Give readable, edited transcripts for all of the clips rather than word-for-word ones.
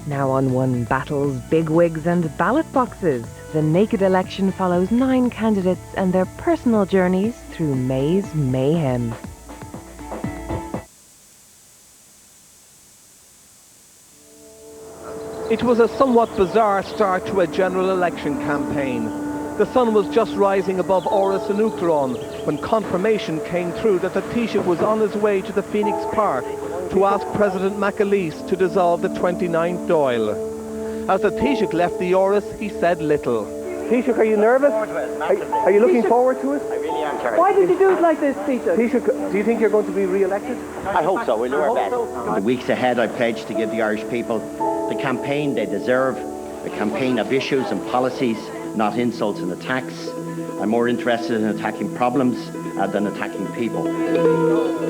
Now unwon battles, bigwigs and ballot boxes, the naked election follows 9 candidates and their personal journeys through May's mayhem. It was a somewhat bizarre start to a general election campaign. The sun was just rising above Áras an Uachtaráin when confirmation came through that the Taoiseach was on his way to the Phoenix Park to ask President McAleese to dissolve the 29th Dáil. As the Taoiseach left the Áras, he said little. Taoiseach, are you nervous? Are you looking forward to it? I really am, Terry. Why did you do it like this, Taoiseach? Taoiseach, do you think you're going to be re-elected? I hope so. We'll do our best. In the weeks ahead, I pledge to give the Irish people the campaign they deserve, a campaign of issues and policies, not insults and attacks. I'm more interested in attacking problems than attacking people.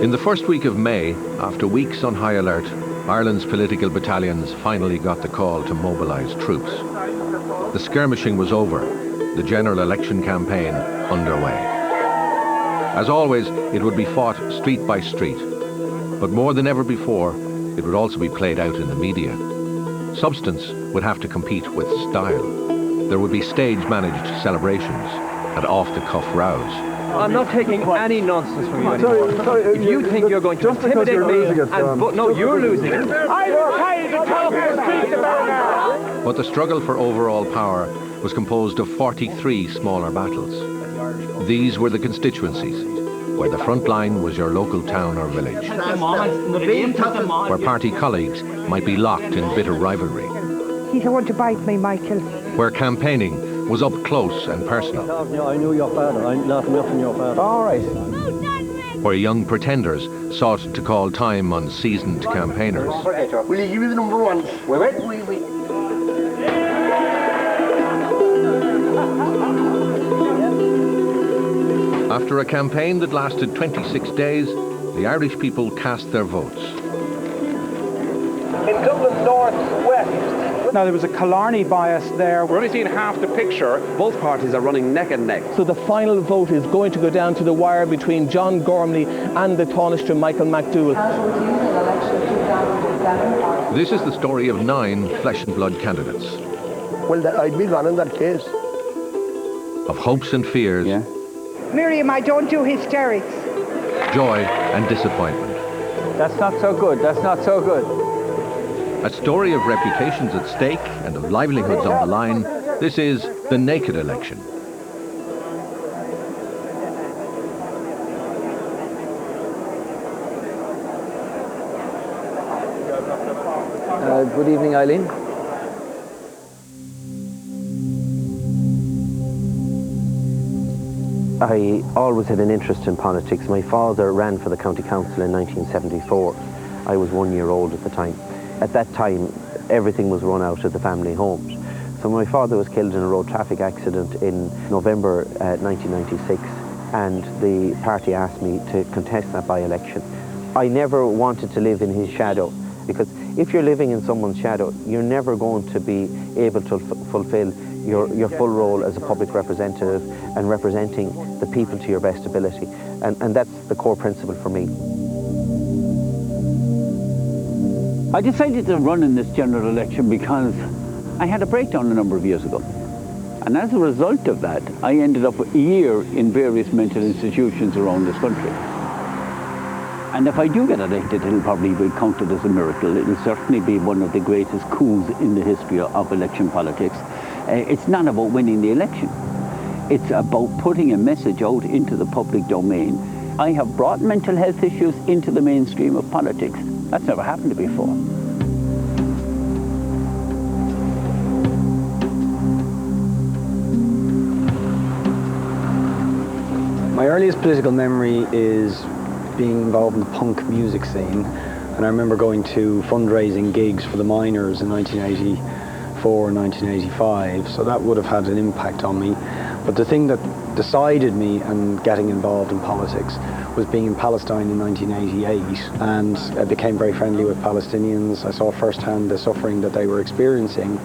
In the first week of May, after weeks on high alert, Ireland's political battalions finally got the call to mobilise troops. The skirmishing was over, the general election campaign underway. As always, it would be fought street by street, but more than ever before, it would also be played out in the media. Substance would have to compete with style. There would be stage-managed celebrations and off-the-cuff rows. I'm not taking any nonsense from you anymore. Sorry, if you think you're going to intimidate me, no, you're losing it. But the struggle for overall power was composed of 43 smaller battles. These were the constituencies, where the front line was your local town or village, where party colleagues might be locked in bitter rivalry, He's going to bite me, Michael. where campaigning was up close and personal, I knew your father. I'm not enough from your father. All right. where young pretenders sought to call time on seasoned campaigners. Will you give me the number one? Wait. After a campaign that lasted 26 days, the Irish people cast their votes. In Dublin North West. Now, there was a Killarney bias there. We're only seeing half the picture. Both parties are running neck and neck. So the final vote is going to go down to the wire between John Gormley and the Taoiseach Michael McDowell. This is the story of 9 flesh and blood candidates. Well, I'd be gone in that case. Of hopes and fears, Miriam, I don't do hysterics. joy and disappointment. That's not so good. That's not so good. A story of reputations at stake and of livelihoods on the line. This is the naked election. Good evening, Eileen. I always had an interest in politics. My father ran for the county council in 1974. I was 1 year old at the time. At that time, everything was run out of the family homes. So my father was killed in a road traffic accident in November 1996, and the party asked me to contest that by-election. I never wanted to live in his shadow, because if you're living in someone's shadow, you're never going to be able to fulfill your full role as a public representative and representing the people to your best ability. And that's the core principle for me. I decided to run in this general election because I had a breakdown a number of years ago. And as a result of that, I ended up a year in various mental institutions around this country. And if I do get elected, it'll probably be counted as a miracle. It'll certainly be one of the greatest coups in the history of election politics. It's not about winning the election. It's about putting a message out into the public domain. I have brought mental health issues into the mainstream of politics. That's never happened before. My earliest political memory is being involved in the punk music scene, and I remember going to fundraising gigs for the miners in 1984 and 1985, so that would have had an impact on me. But the thing that decided me and getting involved in politics was being in Palestine in 1988, and I became very friendly with Palestinians. I saw firsthand the suffering that they were experiencing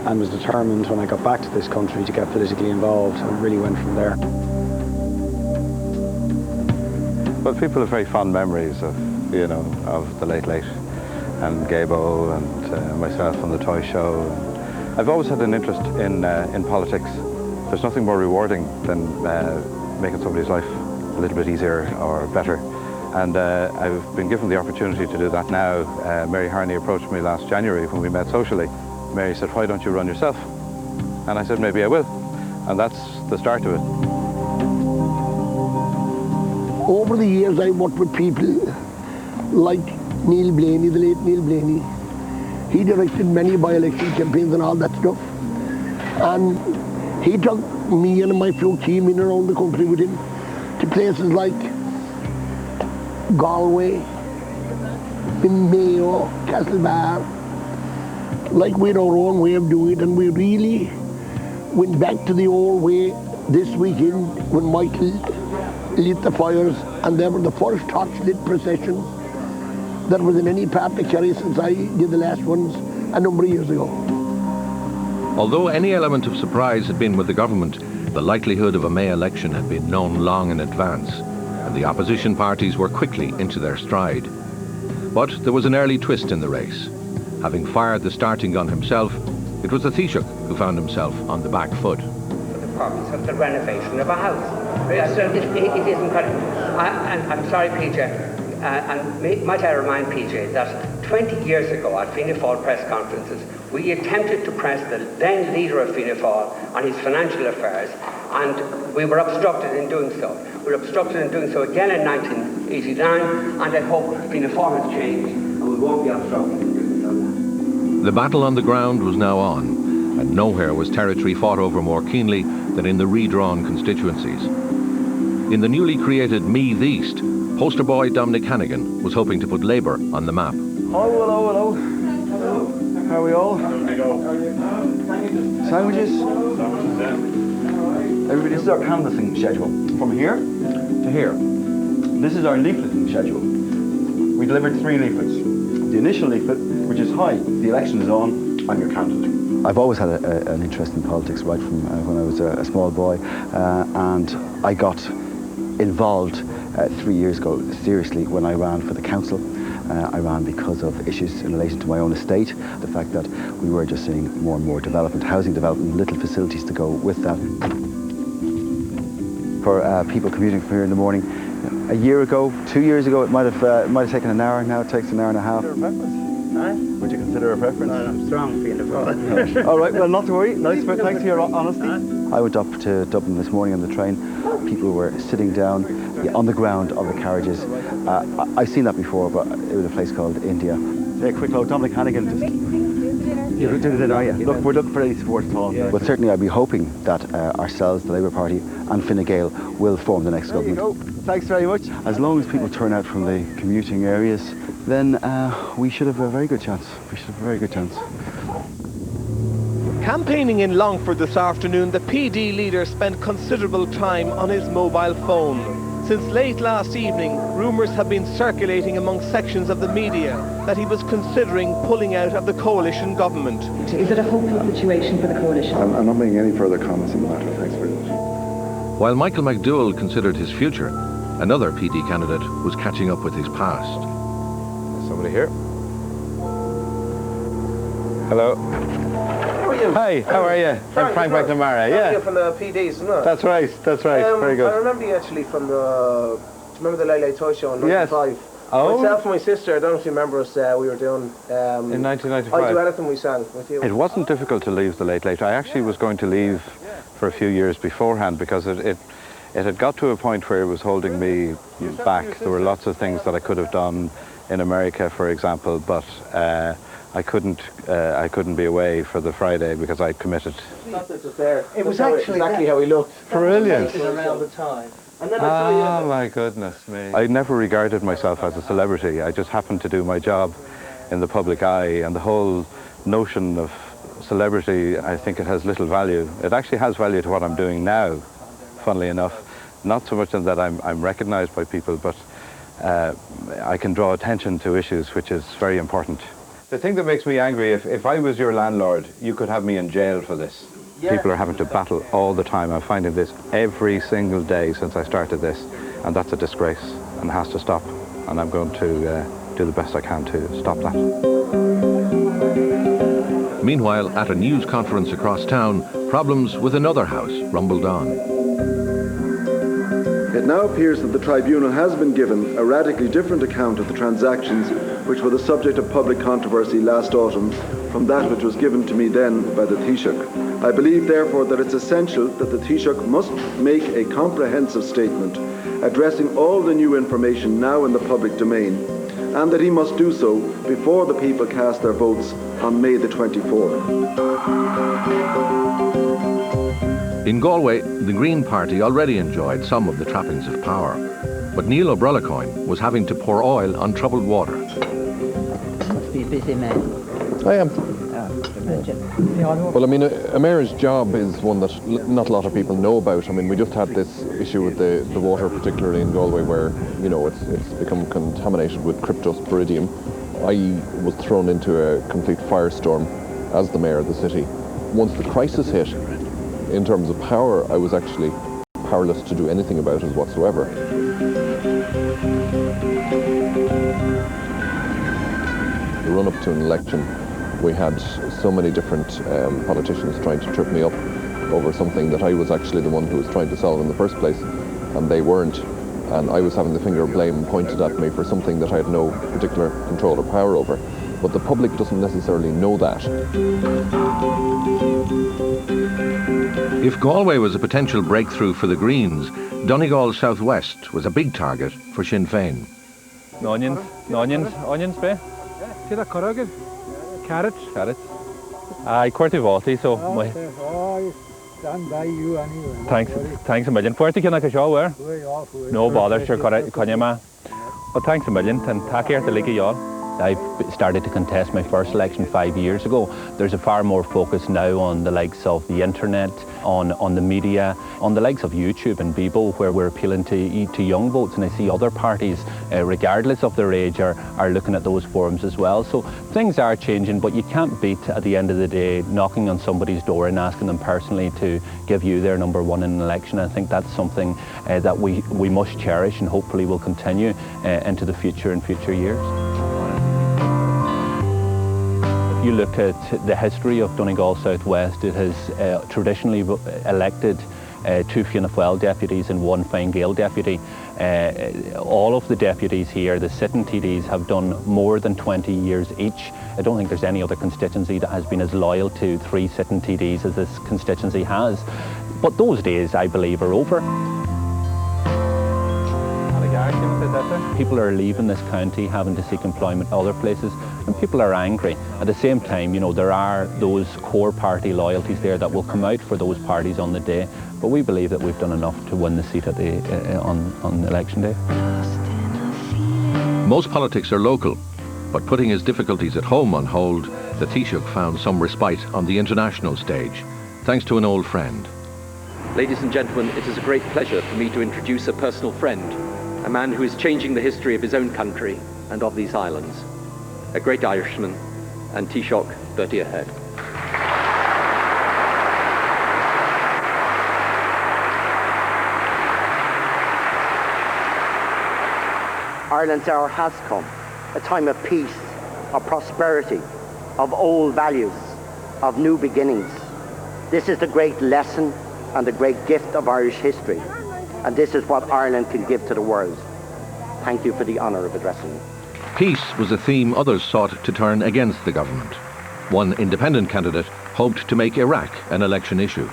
and was determined when I got back to this country to get politically involved, and really went from there. Well, people have very fond memories of, of the late. and Gabo and myself on the toy show. I've always had an interest in politics. There's nothing more rewarding than making somebody's life a little bit easier or better. And I've been given the opportunity to do that now. Mary Harney approached me last January when we met socially. Mary said, "Why don't you run yourself?" And I said, "Maybe I will." And that's the start of it. Over the years, I worked with people like Neil Blaney, the late Neil Blaney. He directed many by-election campaigns and all that stuff. And he took me and my few team in around the country with him to places like Galway, Mayo, Castlebar. Like we had our own way of doing it, and we really went back to the old way this weekend when Michael lit the fires, and they were the first torch-lit processions that was in any part of Kerry since I did the last ones a number of years ago. Although any element of surprise had been with the government, the likelihood of a May election had been known long in advance, and the opposition parties were quickly into their stride. But there was an early twist in the race. Having fired the starting gun himself, it was the Taoiseach who found himself on the back foot. For the purpose of the renovation of a house. So it isn't quite... I'm sorry, PJ, and might I remind PJ that 20 years ago at Fianna Fáil press conferences, we attempted to press the then leader of Fianna Fáil on his financial affairs, and we were obstructed in doing so. We were obstructed in doing so again in 1989, and I hope Fianna Fáil has changed, and we won't be obstructed in doing so now. The battle on the ground was now on, and nowhere was territory fought over more keenly than in the redrawn constituencies. In the newly created Meath East, poster boy Dominic Hannigan was hoping to put Labour on the map. Hello. How are we all? Sandwiches? Everybody, this is our canvassing schedule. From here to here. This is our leafleting schedule. We delivered 3 leaflets. The initial leaflet, which is, "Hi, the election is on, I'm your candidate." I've always had an interest in politics right from when I was a small boy, and I got involved 3 years ago, seriously, when I ran for the council. I ran because of issues in relation to my own estate, the fact that we were just seeing more and more development, housing development, little facilities to go with that. For people commuting from here in the morning, a year ago, 2 years ago, it might have taken an hour. Now it takes an hour and a half. Would you consider a preference? Well, I'm strong Fianna Fáil. All right, well, not to worry. Nice, thanks for your honesty. I went up to Dublin this morning on the train. People were sitting down on the ground of the carriages. I've seen that before, but it was a place called India. Say a quick hello, Dominic Hannigan. You're doing it, are you? Look, we're looking for any support at all. But certainly I'd be hoping that ourselves, the Labour Party, and Fine Gael will form the next government. There you go. Thanks very much. As long as people turn out from the commuting areas, then we should have a very good chance. Campaigning in Longford this afternoon, the PD leader spent considerable time on his mobile phone. Since late last evening, rumours have been circulating among sections of the media that he was considering pulling out of the coalition government. Is it a hopeful situation for the coalition? I'm not making any further comments on the matter. Thanks very much. While Michael McDowell considered his future, another PD candidate was catching up with his past. Somebody here? Hello. How are you? Hi, how are you? I'm Frank McNamara, yeah. You're from the PDs, isn't it? That's right, very good. I remember you actually from the... Remember the Late Late Toy Show in 95? Yes. Oh. Myself and my sister, I don't know if you remember us, we were doing... in 1995? I Do Anything we sang with you. It wasn't difficult to leave the Late Late. I actually was going to leave for a few years beforehand because it had got to a point where it was holding me back. There were lots of things that I could have done in America, for example, but I couldn't be away for the Friday because I'd committed. It was actually exactly how he looked. Brilliant. Around the time. Oh my goodness me. I never regarded myself as a celebrity. I just happened to do my job in the public eye, and the whole notion of celebrity, I think it has little value. It actually has value to what I'm doing now, funnily enough. Not so much in that I'm recognized by people, but I can draw attention to issues, which is very important. The thing that makes me angry, if I was your landlord, you could have me in jail for this. Yeah. People are having to battle all the time. I'm finding this every single day since I started this, and that's a disgrace and has to stop. And I'm going to do the best I can to stop that. Meanwhile, at a news conference across town, problems with another house rumbled on. It now appears that the tribunal has been given a radically different account of the transactions which were the subject of public controversy last autumn from that which was given to me then by the Taoiseach. I believe therefore that it's essential that the Taoiseach must make a comprehensive statement addressing all the new information now in the public domain, and that he must do so before the people cast their votes on May the 24th. In Galway, the Green Party already enjoyed some of the trappings of power, but Neil O'Brollicoin was having to pour oil on troubled water. Must be a busy man. I am. Imagine. Well, I mean, a mayor's job is one that not a lot of people know about. I mean, we just had this issue with the water, particularly in Galway, where, you know, it's become contaminated with cryptosporidium. I was thrown into a complete firestorm as the mayor of the city. Once the crisis hit, in terms of power, I was actually powerless to do anything about it whatsoever. The run-up to an election, we had so many different politicians trying to trip me up over something that I was actually the one who was trying to solve in the first place, and they weren't. And I was having the finger of blame pointed at me for something that I had no particular control or power over. But the public doesn't necessarily know that. If Galway was a potential breakthrough for the Greens, Donegal Southwest was a big target for Sinn Féin. Onions, be? See that carrot? Carrots? Carrots. Aye, quarty voti, so my... Stand by you anyway. Thanks a million. Quarty can I show where? No bother, sure, can you, ma? Well, thanks a million, and take care to League y'all. I started to contest my first election 5 years ago. There's a far more focus now on the likes of the internet, on the media, on the likes of YouTube and Bebo, where we're appealing to young votes, and I see other parties, regardless of their age, are looking at those forums as well. So things are changing, but you can't beat, at the end of the day, knocking on somebody's door and asking them personally to give you their number one in an election. I think that's something that we must cherish and hopefully will continue into the future and future years. You look at the history of Donegal Southwest, it has traditionally elected 2 Fianna Fáil deputies and 1 Fine Gael deputy. All of the deputies here, the sitting TDs, have done more than 20 years each. I don't think there's any other constituency that has been as loyal to 3 sitting TDs as this constituency has. But those days, I believe, are over. People are leaving this county, having to seek employment other places, and people are angry. At the same time, you know, there are those core party loyalties there that will come out for those parties on the day, but we believe that we've done enough to win the seat at on election day. Most politics are local, but putting his difficulties at home on hold, the Taoiseach found some respite on the international stage, thanks to an old friend. Ladies and gentlemen, it is a great pleasure for me to introduce a personal friend, a man who is changing the history of his own country and of these islands. A great Irishman, and Taoiseach Bertie ahead. Ireland's hour has come, a time of peace, of prosperity, of old values, of new beginnings. This is the great lesson and the great gift of Irish history, and this is what Ireland can give to the world. Thank you for the honour of addressing me. Peace was a theme others sought to turn against the government. One independent candidate hoped to make Iraq an election issue.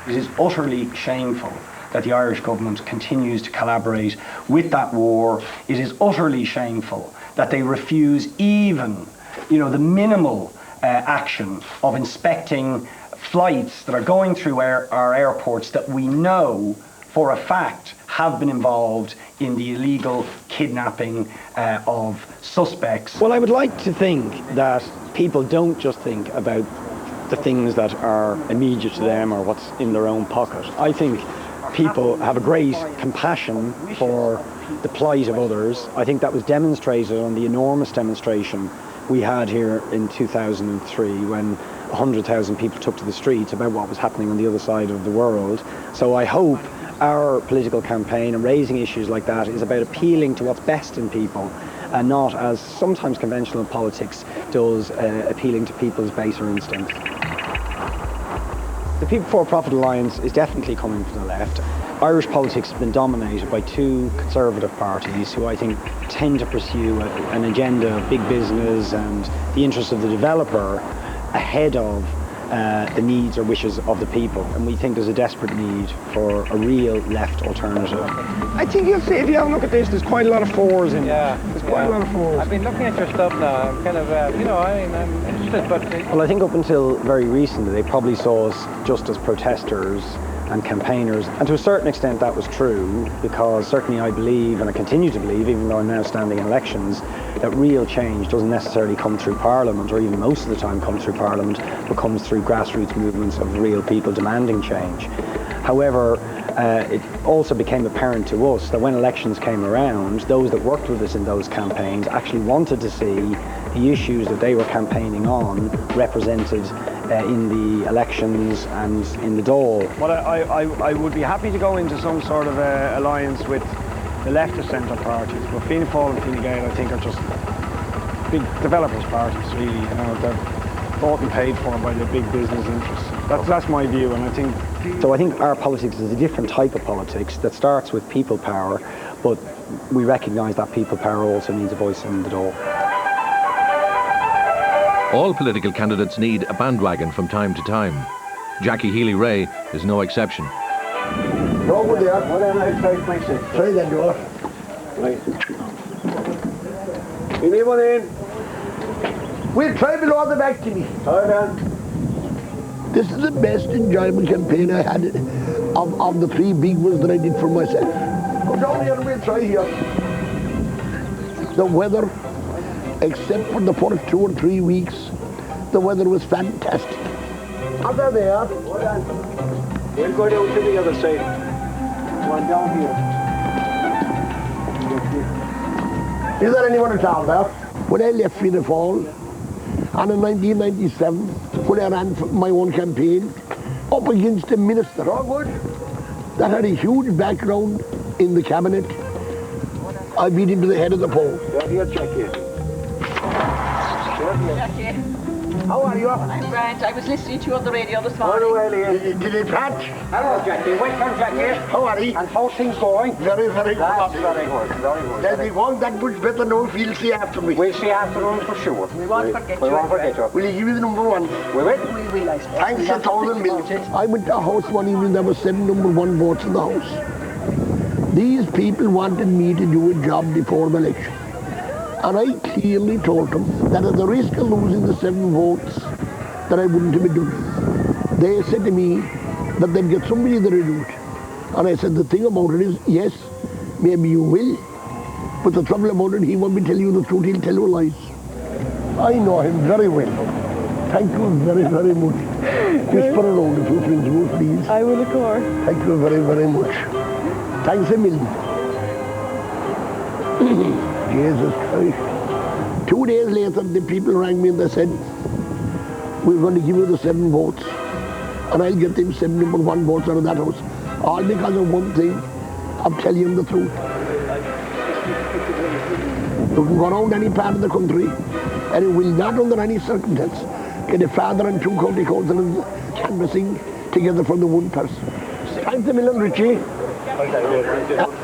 It is utterly shameful that the Irish government continues to collaborate with that war. It is utterly shameful that they refuse even, you know, the minimal action of inspecting flights that are going through our airports that we know for a fact have been involved in the illegal kidnapping of suspects. Well, I would like to think that people don't just think about the things that are immediate to them or what's in their own pocket. I think people have a great compassion for the plight of others. I think that was demonstrated on the enormous demonstration we had here in 2003 when 100,000 people took to the streets about what was happening on the other side of the world. So I hope our political campaign and raising issues like that is about appealing to what's best in people and not, as sometimes conventional politics does, appealing to people's baser instincts. The People for Profit Alliance is definitely coming from the left. Irish politics has been dominated by two conservative parties who I think tend to pursue an agenda of big business and the interests of the developer ahead of the needs or wishes of the people, and we think there's a desperate need for a real left alternative. I think you'll see, if you have a look at this, there's quite a lot of fours in there. There's quite a lot of fours. I've been looking at your stuff now. I'm kind of, I'm interested, but... Well, I think up until very recently, they probably saw us just as protesters and campaigners, and to a certain extent that was true, because certainly I believe, and I continue to believe, even though I'm now standing in elections, that real change doesn't necessarily come through Parliament, or even most of the time comes through Parliament, but comes through grassroots movements of real people demanding change. However, it also became apparent to us that when elections came around, those that worked with us in those campaigns actually wanted to see the issues that they were campaigning on represented in the elections and in the Dáil. Well, I would be happy to go into some sort of alliance with the left of centre parties, but Fianna Fáil and Fine Gael I think are just big developers parties, really. You know, they're bought and paid for by the big business interests. That's my view, and I think... So I think our politics is a different type of politics that starts with people power, but we recognise that people power also needs a voice in the Dáil. All political candidates need a bandwagon from time to time. Jackie Healy-Rae is no exception. No, good there. Well, then I'll try myself. Try then, you are. Right. Give me one in. We'll try below the back to me. Try then. This is the best enjoyment campaign I had of the three big ones that I did for myself. Go down here and we'll try here. The weather, except for the first 2 or 3 weeks, the weather was fantastic. Other there. We'll go down to the other side. One down here. Is there anyone at all there? When I left Fianna Fáil, and in 1997, when I ran for my own campaign, up against a minister that had a huge background in the cabinet, I beat him to the head of the poll. Here, Jackie. How are you? I'm grand. I was listening to you on the radio this morning. Did it patch? Hello, Jackie. Welcome, Jackie. How are you? And how's things going? Very, very good. That's very good, very good. There'll be one that much better now if we'll see after me. We'll see after them for sure. We won't forget We you. won't forget you. Will you give me the number one? We will. We will, I suppose. Thanks a thousand million. I went to a house one evening, there were 7 number 1 votes in the house. These people wanted me to do a job before the election. And I clearly told them that at the risk of losing the 7 votes, that I wouldn't have been doing it. They said to me that they'd get somebody that would do it. And I said, the thing about it is, yes, maybe you will, but the trouble about it, he won't be telling you the truth, he'll tell you lies. I know him very well. Thank you very, very much. Whisper around a few things, please. I will, of course. Thank you very, very much. Thanks a million. Jesus Christ. 2 days later, the people rang me and they said, we're going to give you the 7 votes, and I'll get them 7 number 1 votes out of that house. All because of one thing, I'm telling you the truth. You can go around any part of the country, and it will not under any circumstance get a father and 2 county councillors canvassing together for the one person. Thanks a million, Richie.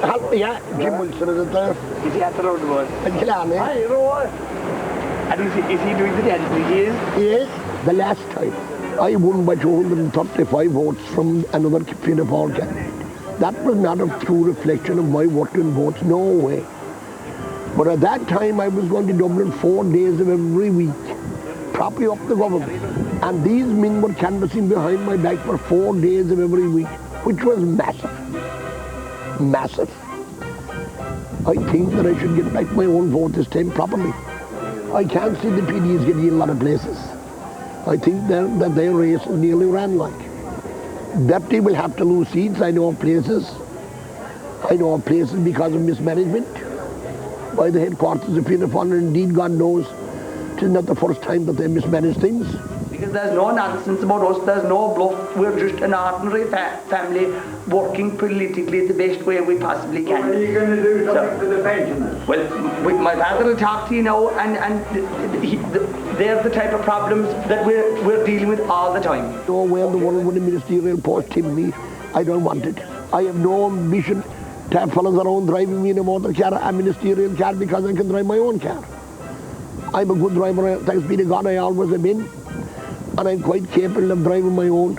Help me, yeah. Jim Wilson is it there? Is he at the road boy? And Killarney. Hi, Roy. And is he doing the dancing? He is? Yes. The last time, I won by 235 votes from another Fianna Fáil candidate. That was not a true reflection of my working votes, no way. But at that time, I was going to Dublin 4 days of every week, propping up the government. And these men were canvassing behind my back for 4 days of every week, which was massive. Massive. I think that I should get back my own vote this time properly. I can't see the PDs getting in a lot of places. I think that their race is nearly ran like. Deputy will have to lose seats, I know of places. I know of places because of mismanagement by the headquarters of Fianna Fáil, and indeed, God knows, it is not the first time that they mismanage things. There's no nonsense about us, there's no bluff. We're just an ordinary family working politically the best way we possibly can. What are you going to do something for the pensioners? Well, my father will talk to you now, and they're the type of problems that we're dealing with all the time. Oh, well, the one with the ministerial post, Timmy, I don't want it. I have no ambition to have fellas around driving me in a motor car, a ministerial car, because I can drive my own car. I'm a good driver, thanks be to God, I always have been, and I'm quite capable of driving my own.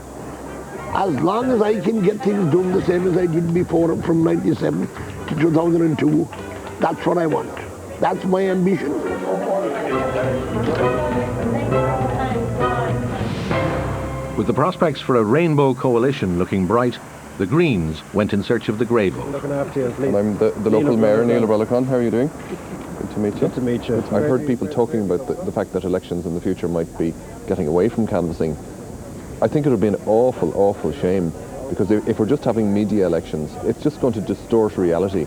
As long as I can get things done the same as I did before, from 97 to 2002, that's what I want. That's my ambition. With the prospects for a rainbow coalition looking bright, the Greens went in search of the grey vote. And I'm the local mayor, Neil O'Brien. How are you doing? Good to meet you. Good to meet you. I've heard people talking about the fact that elections in the future might be getting away from canvassing. I think it would be an awful, awful shame, because if we're just having media elections, it's just going to distort reality.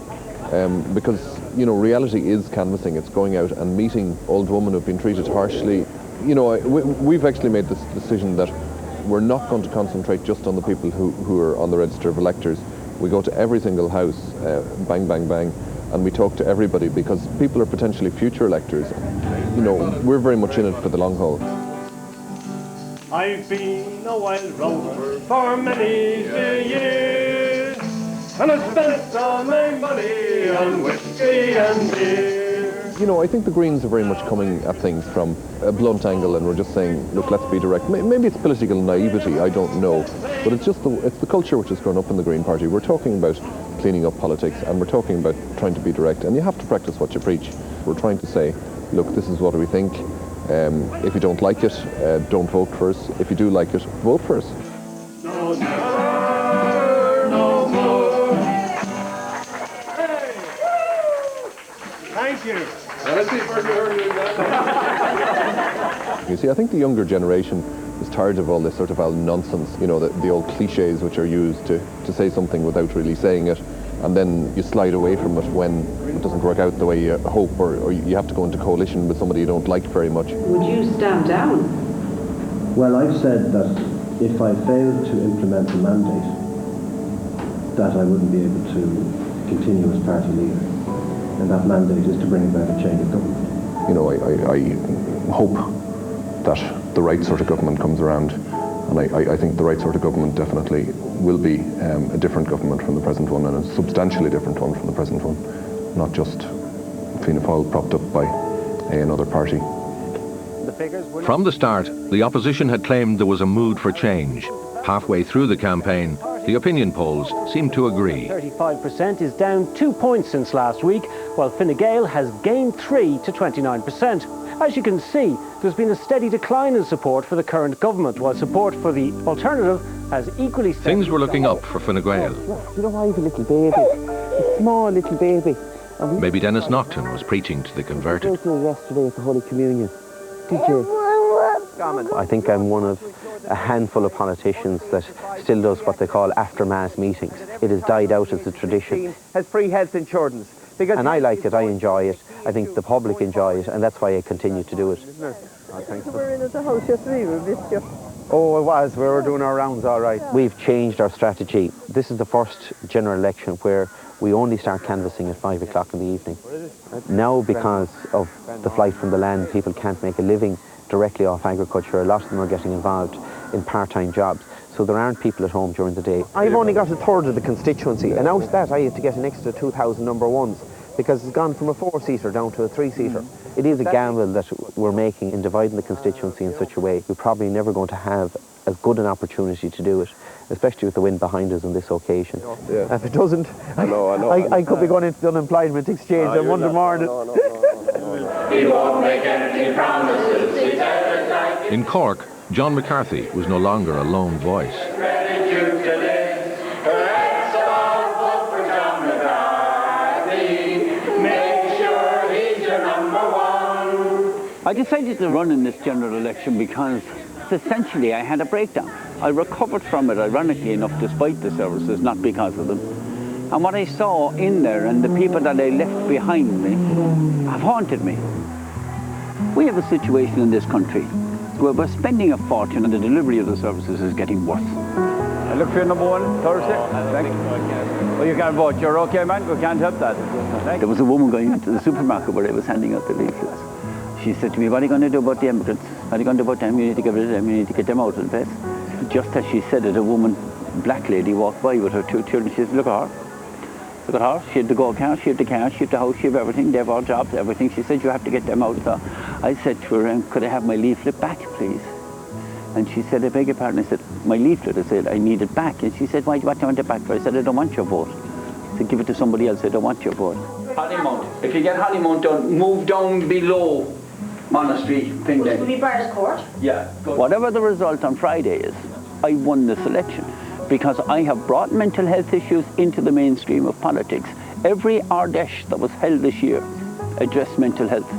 Because, you know, reality is canvassing. It's going out and meeting old women who've been treated harshly. You know, we've actually made this decision that we're not going to concentrate just on the people who are on the register of electors. We go to every single house, bang, bang, bang, and we talk to everybody, because people are potentially future electors. You know, we're very much in it for the long haul. I've been a wild rover for many years, and I've spent all my money on whiskey and beer. You know, I think the Greens are very much coming at things from a blunt angle, and we're just saying, look, let's be direct. Maybe it's political naivety, I don't know, but it's just it's the culture which has grown up in the Green Party. We're talking about cleaning up politics, and we're talking about trying to be direct, and you have to practice what you preach. We're trying to say, look, this is what we think. If you don't like it, don't vote for us. If you do like it, vote for us. No more, no more. Hey! Thank you. You see, I think the younger generation is tired of all this sort of nonsense, you know, the old cliches which are used to say something without really saying it, and then you slide away from it when it doesn't work out the way you hope, or you have to go into coalition with somebody you don't like very much. Would you stand down? Well, I've said that if I failed to implement the mandate, that I wouldn't be able to continue as party leader. And that mandate is to bring about a change of government. You know, I hope that the right sort of government comes around, and I think the right sort of government definitely will be a different government from the present one, and a substantially different one from the present one, not just Fianna Fáil propped up by another party. From the start, the opposition had claimed there was a mood for change. Halfway through the campaign, the opinion polls seem to agree. 35% is down 2 points since last week, while Fine Gael has gained 3 to 29%. As you can see, there's been a steady decline in support for the current government, while support for the alternative has equally... Things were looking up for Fine Gael. You know, I have a little baby, a small little baby. Maybe Dennis Naughton was preaching to the converted. I was yesterday at the Holy Communion. Did you? I think I'm one of a handful of politicians that still does what they call after-mass meetings. It has died out as a tradition. Has free health insurance. And I like it, I enjoy it, I think the public enjoy it, and that's why I continue to do it. We were in at the house yesterday, we missed you. Oh, it was, we were doing our rounds all right. We've changed our strategy. This is the first general election where we only start canvassing at 5 o'clock in the evening. Now, because of the flight from the land, people can't make a living directly off agriculture. A lot of them are getting involved in part-time jobs, so there aren't people at home during the day. I've only got a third of the constituency, and out of that I had to get an extra 2,000 number ones, because it's gone from a 4-seater down to a 3-seater. It is a gamble that we're making in dividing the constituency in such a way. We're probably never going to have as good an opportunity to do it, especially with the wind behind us on this occasion. Yeah. If it doesn't, I could be going into the unemployment exchange on Monday morning. He won't make any promises. In Cork, John McCarthy was no longer a lone voice. I decided to run in this general election because essentially I had a breakdown. I recovered from it, ironically enough, despite the services, not because of them. And what I saw in there and the people that I left behind me have haunted me. We have a situation in this country We're spending a fortune and the delivery of the services is getting worse. I look for your number one Thursday. Well, you can't vote. You're okay, man. We can't help that. There was a woman going into the supermarket where they was handing out the leaflets. She said to me, what are you going to do about the immigrants? What are you going to do about them? You need to get rid of them. You need to get them out of the place. Just as she said it, a woman, black lady, walked by with her 2 children. She said, look at her. Look at her. She had the go-kart, she had the car, she had the house, she had everything. They have all jobs, everything. She said, you have to get them out. So I said to her, could I have my leaflet back, please? And she said, I beg your pardon. I said, my leaflet. I said, I need it back. And she said, why do you want it back for? I said, I don't want your vote. I said, give it to somebody else. I don't want your vote. Hollymount. If you get Hollymount done, move down below Monastery, Pindale. Will be Bars Court? Yeah. Whatever the result on Friday is, I won this election because I have brought mental health issues into the mainstream of politics. Every Ardèche that was held this year addressed mental health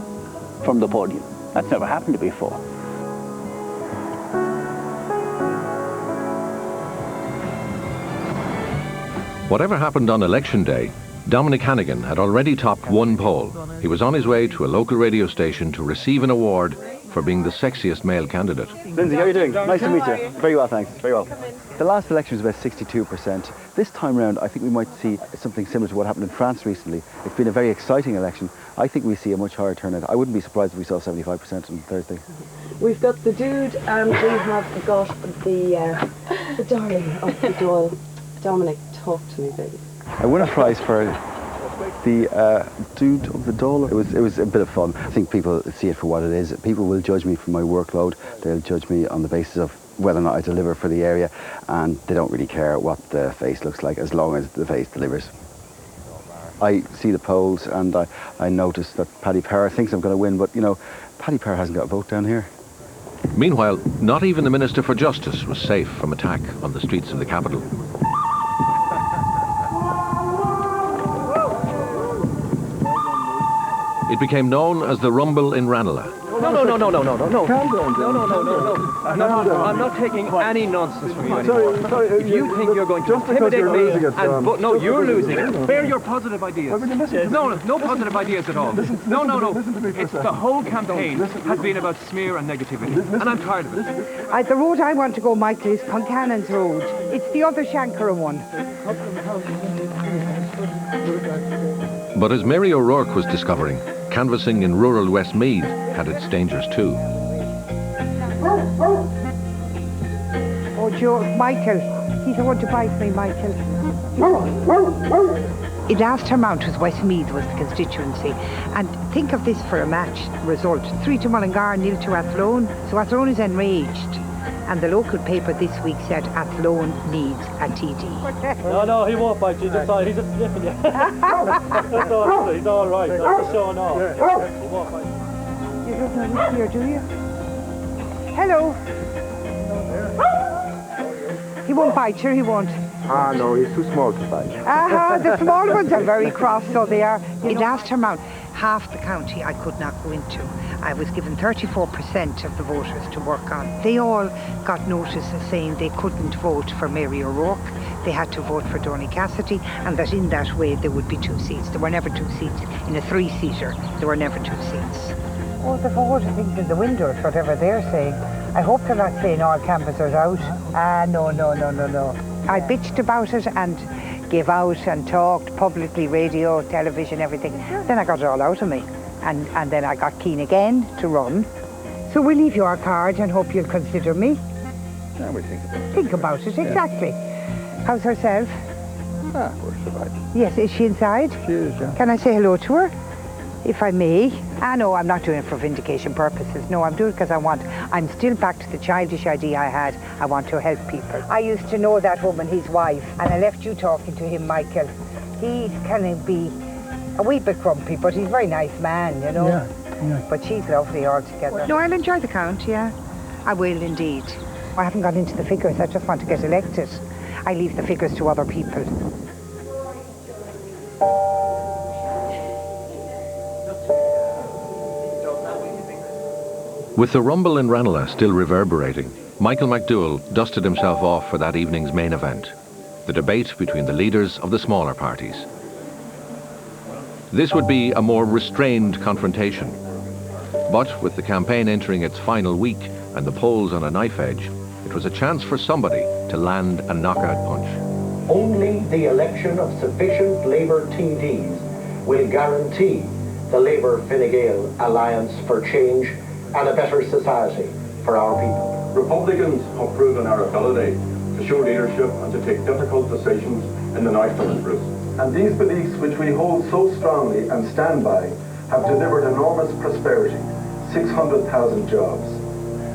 from the podium. That's never happened before. Whatever happened on election day, Dominic Hannigan had already topped 1 poll. He was on his way to a local radio station to receive an award for being the sexiest male candidate. Lindsay, how are you doing? Nice to meet you. Very well, thanks. Very well. The last election was about 62%. This time round, I think we might see something similar to what happened in France recently. It's been a very exciting election. I think we see a much higher turnout. I wouldn't be surprised if we saw 75% on Thursday. We've got the dude and we have got the darling of the Dáil. Dominic, talk to me, baby. I won a prize for the dude of the Dáil. It was a bit of fun. I think people see it for what it is. People will judge me for my workload. They'll judge me on the basis of whether or not I deliver for the area, and they don't really care what the face looks like as long as the face delivers. I see the polls and I notice that Paddy Power thinks I'm going to win, but you know, Paddy Power hasn't got a vote down here. Meanwhile, not even the Minister for Justice was safe from attack on the streets of the capital. It became known as the Rumble in Ranelagh. No. I'm not taking any nonsense from you anymore. If you think you're going to intimidate me, but no, you're losing it. Spare your positive ideas. No positive ideas at all. No. It's the whole campaign has been about smear and negativity, and I'm tired of it. The road I want to go, Michael, is Concannon's Road. It's the other Shankara one. But as Mary O'Rourke was discovering, canvassing in rural Westmeath had its dangers too. Oh, Joe, Michael. He's going to bite me, Michael. In last term out was Westmeath was the constituency. And think of this for a match result. 3 to Mullingar, 0 to Athlone. So Athlone is enraged. And the local paper this week said Athlone needs a TD. No, he won't bite you. He's just sniffing you. That's all, he's all right. That's just showing off. He won't bite you. You don't know this here, do you? Hello. He won't bite you, he won't. Ah, no, he's too small to bite. The small ones are very cross, so they are. In last term out, half the county I could not go into. I was given 34% of the voters to work on. They all got notices saying they couldn't vote for Mary O'Rourke. They had to vote for Donny Cassidy, and that in that way there would be 2 seats. There were never 2 seats. In a 3-seater, there were never 2 seats. Oh, the voter things in the windows, whatever they're saying. I hope they're not saying all canvassers out. No. I bitched about it and gave out and talked publicly, radio, television, everything. Then I got it all out of me. And then I got keen again to run. So we'll leave you our card and hope you'll consider me. Yeah, we'll think about it. Think about it, exactly. Yeah. How's herself? We're surviving. Yes, is she inside? She is, yeah. Can I say hello to her? If I may. No, I'm not doing it for vindication purposes. No, I'm doing it because I'm still back to the childish idea I had. I want to help people. I used to know that woman, his wife, and I left you talking to him, Michael. He can be a wee bit grumpy, but he's a very nice man, you know. Yeah. But she's lovely altogether. No, I'll enjoy the count, yeah. I will indeed. I haven't got into the figures. I just want to get elected. I leave the figures to other people. With the rumble in Ranelagh still reverberating, Michael McDowell dusted himself off for that evening's main event, the debate between the leaders of the smaller parties. This would be a more restrained confrontation, but with the campaign entering its final week and the polls on a knife edge, it was a chance for somebody to land a knockout punch. Only the election of sufficient Labour TDs will guarantee the Labour-Fine Gael alliance for change and a better society for our people. Republicans have proven our ability to show leadership and to take difficult decisions in the national interest. And these beliefs which we hold so strongly and stand by have delivered enormous prosperity, 600,000 jobs.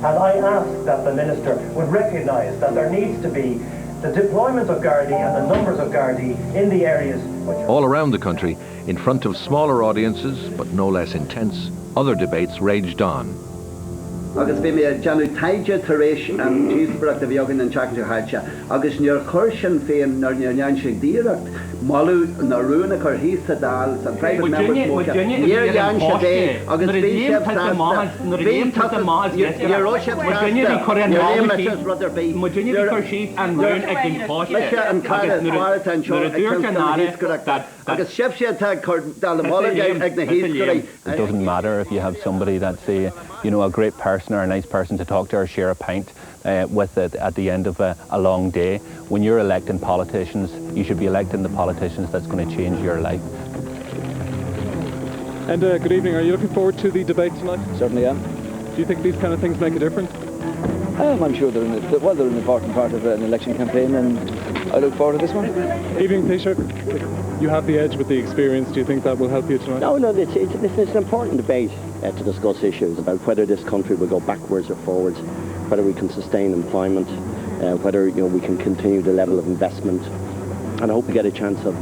And I ask that the Minister would recognise that there needs to be the deployment of Gardaí and the numbers of Gardaí in the areas which are... All around the country, in front of smaller audiences, but no less intense, other debates raged on. Agus bhí mé Janu Taija Taresh and Cheesebrook the Biogan and Chakja Hacha. Agus near Kurshan Fain nor near Yanshik Direct. Malu Naruna Korhisa Dáil and private members Mocha. Near Yansha Day. Agus Bishop Sasta. Bishop Brother B. Mujini Korshit and Learn Egin Posh. Lisha and Kara Smarat and Shaw. Agus Shepsha Tag Dalamala Egna History. It doesn't matter if you have somebody that's a great person or a nice person to talk to or share a pint with it at the end of a long day. When you're electing politicians, you should be electing the politicians that's going to change your life. And good evening. Are you looking forward to the debate tonight? Certainly am. Do you think these kind of things make a difference? I'm sure they're an important part of an election campaign, and I look forward to this one. Evening, Taoiseach. You have the edge with the experience. Do you think that will help you tonight? No, it's an important debate to discuss issues about whether this country will go backwards or forwards, whether we can sustain employment, whether we can continue the level of investment. And I hope we get a chance of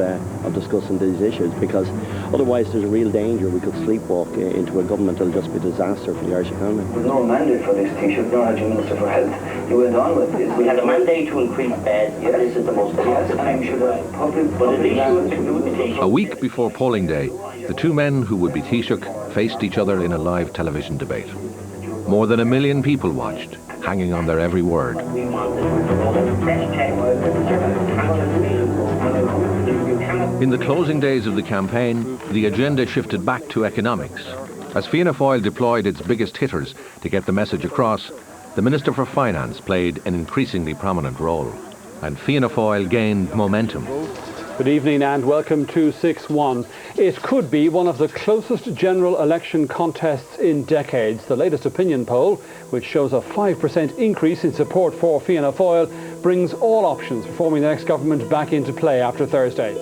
discussing these issues, because otherwise there's a real danger we could sleepwalk into a government that'll just be a disaster for the Irish economy. There's no mandate for this, Taoiseach, nor had your Minister for Health. You went on with this. We had a mandate to increase beds, and this is the most cost time should have public, but at least you would do the Taoiseach. A week before polling day, the two men who would be Taoiseach faced each other in a live television debate. More than 1 million people watched, hanging on their every word. In the closing days of the campaign, the agenda shifted back to economics. As Fianna Fáil deployed its biggest hitters to get the message across, the Minister for Finance played an increasingly prominent role, and Fianna Fáil gained momentum. Good evening and welcome to 6-1. It could be one of the closest general election contests in decades. The latest opinion poll, which shows a 5% increase in support for Fianna Fáil, brings all options for forming the next government back into play after Thursday.